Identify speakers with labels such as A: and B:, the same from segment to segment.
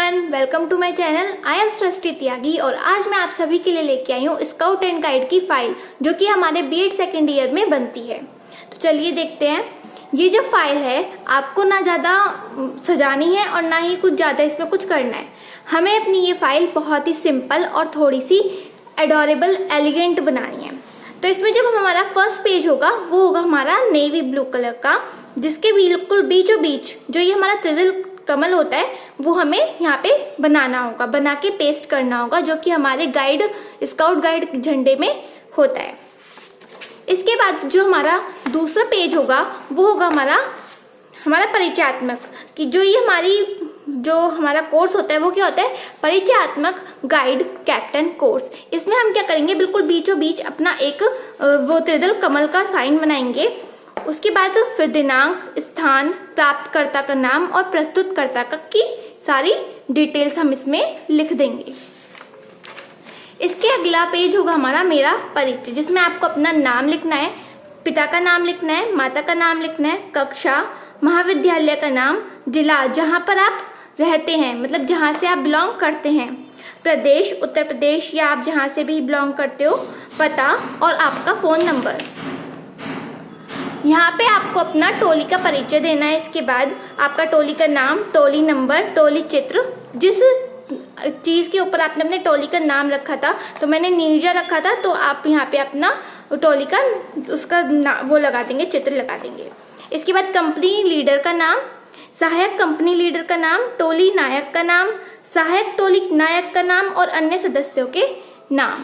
A: Everyone, welcome to my channel. I am Srishti Tyagi और आज मैं आप सभी के लिए लेके आई हूँ स्काउट एंड गाइड की फाइल जो कि हमारे बीएड सेकेंड ईयर में बनती है। तो चलिए देखते हैं। ये जो फाइल है आपको ना ज़्यादा सजानी है और ना ही कुछ ज़्यादा इसमें कुछ करना है। हमें अपनी ये फाइल बहुत ही सिंपल और थोड़ी सी एडोरेबल एलिगेंट बनानी है। तो इसमें जब हमारा फर्स्ट पेज होगा वो होगा हमारा नेवी ब्लू कलर का, जिसके बिल्कुल बीचों बीच जो ये हमारा त्रिदल कमल होता है वो हमें यहाँ पे बनाना होगा, बना के पेस्ट करना होगा, जो कि हमारे गाइड स्काउट गाइड झंडे में होता है। इसके बाद जो हमारा दूसरा पेज होगा वो होगा हमारा परिचयात्मक, कि जो हमारा कोर्स होता है वो क्या होता है, परिचयात्मक गाइड कैप्टन कोर्स। इसमें हम क्या करेंगे, बिल्कुल बीचों बीच अपना एक वो त्रिदल कमल का साइन बनाएंगे। उसके बाद फिर दिनांक, स्थान, प्राप्तकर्ता का नाम और प्रस्तुतकर्ता की सारी डिटेल्स हम इसमें लिख देंगे। इसके अगला पेज होगा हमारा मेरा परिचय, जिसमें आपको अपना नाम लिखना है, पिता का नाम लिखना है, माता का नाम लिखना है, कक्षा, महाविद्यालय का नाम, जिला जहाँ पर आप रहते हैं, मतलब जहाँ से आप बिलोंग करते हैं, प्रदेश उत्तर प्रदेश या आप जहाँ से भी बिलोंग करते हो, पता और आपका फ़ोन नंबर। यहाँ पे आपको अपना टोली का परिचय देना है। इसके बाद आपका टोली का नाम, टोली नंबर, टोली चित्र, जिस चीज़ के ऊपर आपने अपने टोली का नाम रखा था, तो मैंने नीरजा रखा था, तो आप यहाँ पे अपना टोली का उसका वो लगा देंगे, चित्र लगा देंगे। इसके बाद कंपनी लीडर का नाम, सहायक कंपनी लीडर का नाम, टोली नायक का नाम, सहायक टोली नायक का नाम और अन्य सदस्यों के नाम।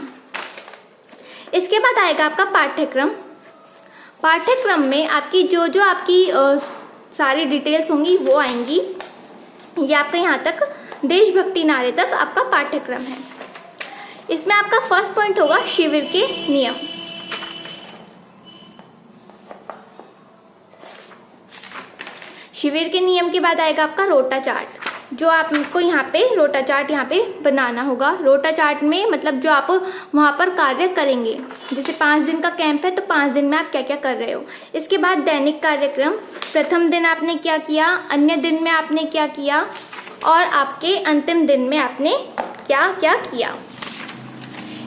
A: इसके बाद आएगा आपका पाठ्यक्रम। पाठ्यक्रम में आपकी जो आपकी सारी डिटेल्स होंगी वो आएंगी। ये आपका यहाँ तक देशभक्ति नारे तक आपका पाठ्यक्रम है। इसमें आपका फर्स्ट पॉइंट होगा शिविर के नियम। शिविर के नियम के बाद आएगा आपका रोटा चार्ट, जो आपको यहाँ पे रोटा चार्ट यहाँ पे बनाना होगा। रोटा चार्ट में मतलब जो आप वहाँ पर कार्य करेंगे, जैसे 5 दिन का कैंप है तो 5 दिन में आप क्या क्या कर रहे हो। इसके बाद दैनिक कार्यक्रम, प्रथम दिन आपने क्या किया, अन्य दिन में आपने क्या किया और आपके अंतिम दिन में आपने क्या क्या किया।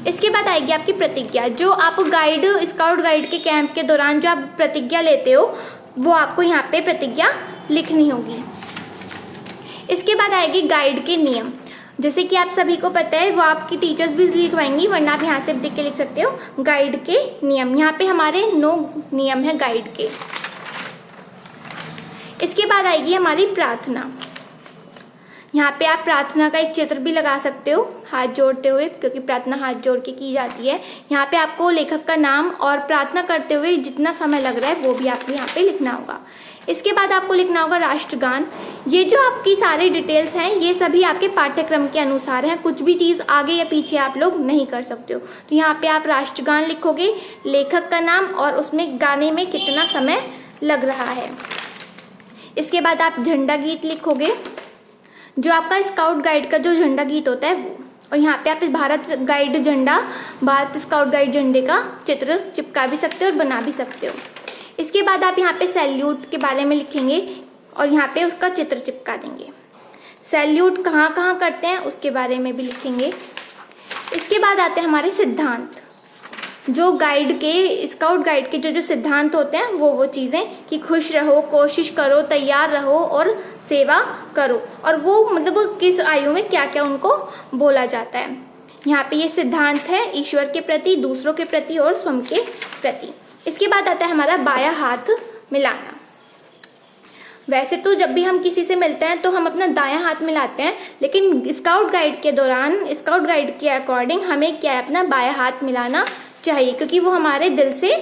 A: इसके बाद आएगी आपकी प्रतिज्ञा, जो आप गाइड स्काउट गाइड के कैंप के दौरान जो आप प्रतिज्ञा लेते हो वो आपको यहाँ पे प्रतिज्ञा लिखनी होगी। इसके बाद आएगी गाइड के नियम, जैसे कि आप सभी को पता है वो आपकी टीचर्स भी लिखवाएंगी, वरना आप यहाँ से देख के लिख सकते हो गाइड के नियम। यहाँ पे हमारे 9 नियम है गाइड के। इसके बाद आएगी हमारी प्रार्थना। यहाँ पे आप प्रार्थना का एक चित्र भी लगा सकते हो हाथ जोड़ते हुए, क्योंकि प्रार्थना हाथ जोड़ के की जाती है। यहाँ पे आपको लेखक का नाम और प्रार्थना करते हुए जितना समय लग रहा है वो भी आपको यहाँ पे लिखना होगा। इसके बाद आपको लिखना होगा राष्ट्रगान। ये जो आपकी सारी डिटेल्स हैं ये सभी आपके पाठ्यक्रम के अनुसार हैं, कुछ भी चीज़ आगे या पीछे आप लोग नहीं कर सकते हो। तो यहाँ पे आप राष्ट्रगान लिखोगे, लेखक का नाम और उसमें गाने में कितना समय लग रहा है। इसके बाद आप झंडा गीत लिखोगे, जो आपका स्काउट गाइड का जो झंडा गीत होता है वो, और यहाँ पे आप भारत स्काउट गाइड झंडे का चित्र चिपका भी सकते हो और बना भी सकते हो। इसके बाद आप यहाँ पे सैल्यूट के बारे में लिखेंगे और यहाँ पे उसका चित्र चिपका देंगे। सैल्यूट कहाँ कहाँ करते हैं उसके बारे में भी लिखेंगे। इसके बाद आते हैं हमारे सिद्धांत, जो गाइड के स्काउट गाइड के जो सिद्धांत होते हैं वो चीज़ें कि खुश रहो, कोशिश करो, तैयार रहो और सेवा करो, और वो मतलब किस आयु में क्या क्या उनको बोला जाता है। यहाँ पे ये सिद्धांत है ईश्वर के प्रति, दूसरों के प्रति और स्वयं के प्रति। इसके बाद आता है हमारा बायां हाथ मिलाना। वैसे तो जब भी हम किसी से मिलते हैं तो हम अपना दायां हाथ मिलाते हैं, लेकिन स्काउट गाइड के दौरान स्काउट गाइड के अकॉर्डिंग हमें क्या है, अपना बायां हाथ मिलाना चाहिए, क्योंकि वो हमारे दिल से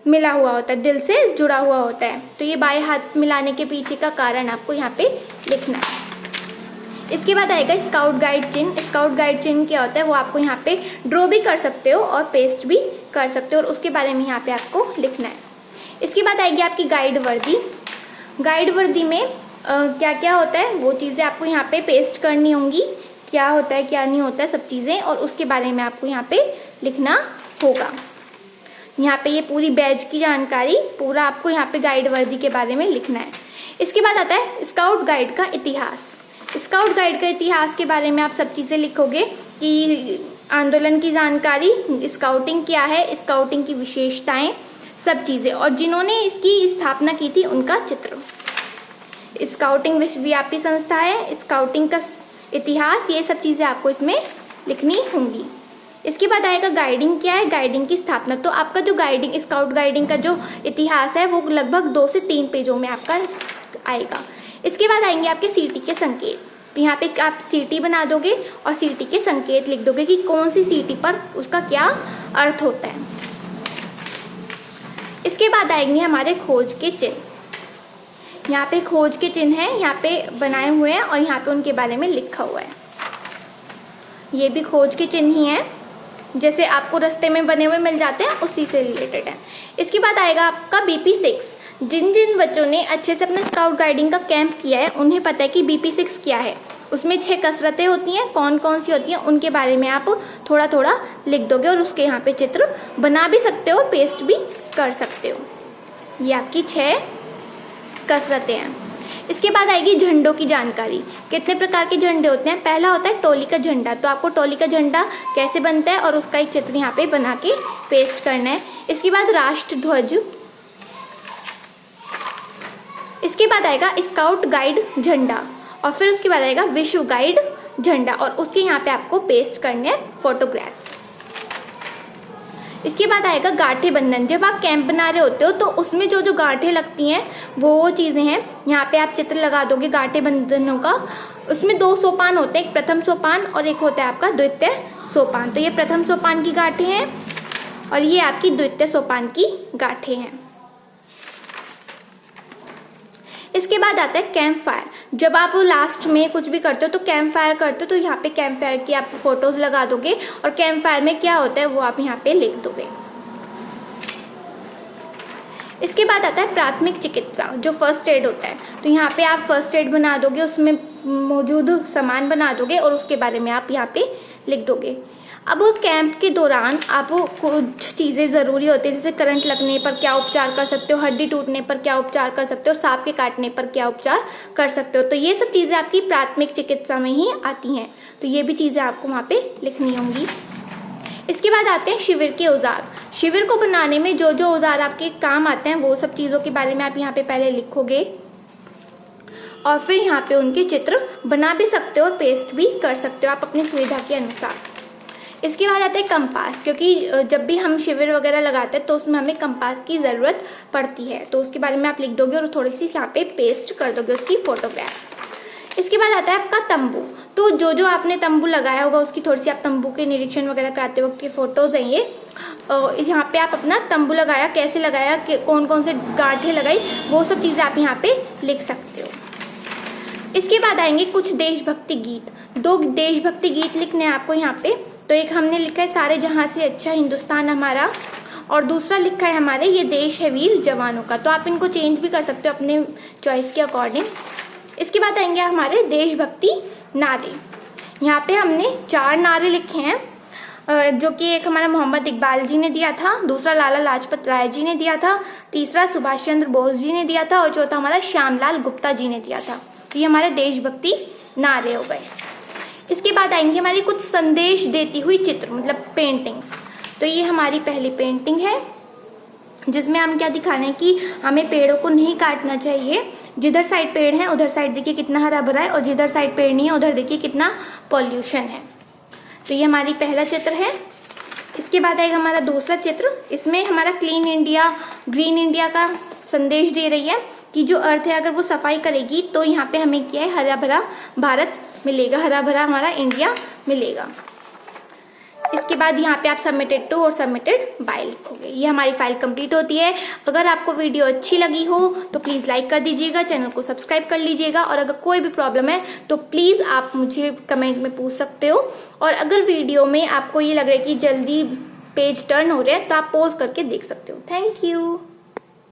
A: मिला हुआ होता है, दिल से जुड़ा हुआ होता है। तो ये बाएं हाथ मिलाने के पीछे का कारण आपको यहाँ पे लिखना है। इसके बाद आएगा स्काउट गाइड चिन्ह। स्काउट गाइड चिन्ह क्या होता है वो आपको यहाँ पे ड्रॉ भी कर सकते हो और पेस्ट भी कर सकते हो, और उसके बारे में यहाँ पे आपको लिखना है। इसके बाद आएगी आपकी गाइड वर्दी। गाइड वर्दी में क्या क्या होता है वो चीज़ें आपको यहाँ पे पेस्ट करनी होंगी, क्या होता है क्या नहीं होता है सब चीज़ें, और उसके बारे में आपको यहाँ पे लिखना होगा। यहाँ पे ये पूरी बैच की जानकारी पूरा आपको यहाँ पे गाइड वर्दी के बारे में लिखना है। इसके बाद आता है स्काउट गाइड का इतिहास। स्काउट गाइड का इतिहास के बारे में आप सब चीज़ें लिखोगे कि आंदोलन की जानकारी, स्काउटिंग क्या है, स्काउटिंग की विशेषताएं, सब चीज़ें, और जिन्होंने इसकी स्थापना की थी उनका चित्र। स्काउटिंग विश्वव्यापी संस्था है, स्काउटिंग का इतिहास, ये सब चीज़ें आपको इसमें लिखनी होंगी। इसके बाद आएगा गाइडिंग क्या है, गाइडिंग की स्थापना। तो आपका जो गाइडिंग, स्काउट गाइडिंग का जो इतिहास है वो लगभग 2 से 3 पेजों में आपका आएगा। इसके बाद आएंगे आपके सीटी के संकेत। तो यहाँ पे आप सीटी बना दोगे और सीटी के संकेत लिख दोगे कि कौन सी सीटी पर उसका क्या अर्थ होता है। इसके बाद आएंगे हमारे खोज के चिन्ह। यहाँ पे खोज के चिन्ह हैं, यहाँ पे बनाए हुए हैं और यहाँ पे उनके बारे में लिखा हुआ है। ये भी खोज के चिन्ह ही हैं, जैसे आपको रास्ते में बने हुए मिल जाते हैं उसी से रिलेटेड है। इसके बाद आएगा आपका BP6। जिन जिन बच्चों ने अच्छे से अपना स्काउट गाइडिंग का कैंप किया है उन्हें पता है कि BP6 क्या है। उसमें 6 कसरतें होती हैं, कौन कौन सी होती हैं उनके बारे में आप थोड़ा थोड़ा लिख दोगे और उसके यहाँ पे चित्र बना भी सकते हो, पेस्ट भी कर सकते हो। ये आपकी 6 कसरतें हैं। इसके बाद आएगी झंडों की जानकारी। कितने प्रकार के झंडे होते हैं? पहला होता है टोली का झंडा। तो आपको टोली का झंडा कैसे बनता है और उसका एक चित्र यहाँ पे बना के पेस्ट करना है। इसके बाद राष्ट्र ध्वज। इसके बाद आएगा स्काउट गाइड झंडा और फिर उसके बाद आएगा विश्व गाइड झंडा और उसके यहाँ पे आपको पेस्ट करने हैं फोटोग्राफ। इसके बाद आएगा गांठे बंधन। जब आप कैंप बना रहे होते हो तो उसमें जो जो गांठें लगती हैं वो चीज़ें हैं, यहाँ पे आप चित्र लगा दोगे गांठे बंधनों का। उसमें 2 सोपान होते हैं, एक प्रथम सोपान और एक होता है आपका द्वितीय सोपान। तो ये प्रथम सोपान की गांठें हैं और ये आपकी द्वितीय सोपान की गांठें हैं। इसके बाद आता है कैंप फायर। जब आप लास्ट में कुछ भी करते हो तो कैंप फायर करते हो तो यहाँ पे कैंप फायर की आप फोटोज लगा दोगे और कैंप फायर में क्या होता है वो आप यहाँ पे लिख दोगे। इसके बाद आता है प्राथमिक चिकित्सा, जो फर्स्ट एड होता है। तो यहाँ पे आप फर्स्ट एड बना दोगे, उसमें मौजूद सामान बना दोगे और उसके बारे में आप यहाँ पे लिख दोगे। अब कैंप के दौरान आप कुछ चीज़ें ज़रूरी होती है, जैसे करंट लगने पर क्या उपचार कर सकते हो, हड्डी टूटने पर क्या उपचार कर सकते हो, सांप के काटने पर क्या उपचार कर सकते हो। तो ये सब चीज़ें आपकी प्राथमिक चिकित्सा में ही आती हैं, तो ये भी चीज़ें आपको वहाँ पे लिखनी होंगी। इसके बाद आते हैं शिविर के औजार। शिविर को बनाने में जो जो औजार आपके काम आते हैं वो सब चीज़ों के बारे में आप यहाँ पे पहले लिखोगे और फिर यहाँ पे उनके चित्र बना भी सकते हो और पेस्ट भी कर सकते हो आप अपनी सुविधा के अनुसार। इसके बाद आता है कंपास, क्योंकि जब भी हम शिविर वगैरह लगाते हैं तो उसमें हमें कंपास की ज़रूरत पड़ती है, तो उसके बारे में आप लिख दोगे और थोड़ी सी यहाँ पे पेस्ट कर दोगे उसकी फोटोग्राफ। इसके बाद आता है आपका तंबू। तो जो जो आपने तंबू लगाया होगा उसकी थोड़ी सी आप तंबू के निरीक्षण वगैरह कराते वक्त की फ़ोटोज़ हैं ये। यहाँ पे आप अपना तंबू लगाया, कैसे लगाया, कौन कौन से गांठें लगाई, वो सब चीज़ें आप यहाँ पे लिख सकते हो। इसके बाद आएंगे कुछ देशभक्ति गीत। 2 देशभक्ति गीत लिखने हैं आपको यहाँ पे। तो एक हमने लिखा है सारे जहां से अच्छा हिंदुस्तान हमारा और दूसरा लिखा है हमारे ये देश है वीर जवानों का। तो आप इनको चेंज भी कर सकते हो अपने चॉइस के अकॉर्डिंग। इसके बाद आएंगे हमारे देशभक्ति नारे। यहाँ पे हमने 4 नारे लिखे हैं, जो कि एक हमारा मोहम्मद इकबाल जी ने दिया था, दूसरा लाला लाजपत राय जी ने दिया था, तीसरा सुभाष चंद्र बोस जी ने दिया था और चौथा हमारा श्यामलाल गुप्ता जी ने दिया था। तो ये हमारे देशभक्ति नारे हो गए। इसके बाद आएंगे हमारी कुछ संदेश देती हुई चित्र, मतलब पेंटिंग्स। तो ये हमारी पहली पेंटिंग है जिसमें हम क्या दिखा रहे हैं कि हमें पेड़ों को नहीं काटना चाहिए। जिधर साइड पेड़ है उधर साइड देखिए कितना हरा भरा है और जिधर साइड पेड़ नहीं है उधर देखिए कितना पॉल्यूशन है। तो ये हमारी पहला चित्र है। इसके बाद आएगा हमारा दूसरा चित्र। इसमें हमारा क्लीन इंडिया, ग्रीन इंडिया का संदेश दे रही है कि जो अर्थ है अगर वो सफाई करेगी तो यहाँ पे हमें क्या है, हरा भरा भारत मिलेगा, हरा भरा हमारा इंडिया मिलेगा। इसके बाद यहाँ पे आप सबमिटेड टू और सबमिटेड बाय लिखोगे। ये हमारी फाइल कंप्लीट होती है। अगर आपको वीडियो अच्छी लगी हो तो प्लीज़ लाइक कर दीजिएगा, चैनल को सब्सक्राइब कर लीजिएगा और अगर कोई भी प्रॉब्लम है तो प्लीज़ आप मुझे कमेंट में पूछ सकते हो। और अगर वीडियो में आपको ये लग रहा है कि जल्दी पेज टर्न हो रहे हैं तो आप पॉज करके देख सकते हो। Thank you.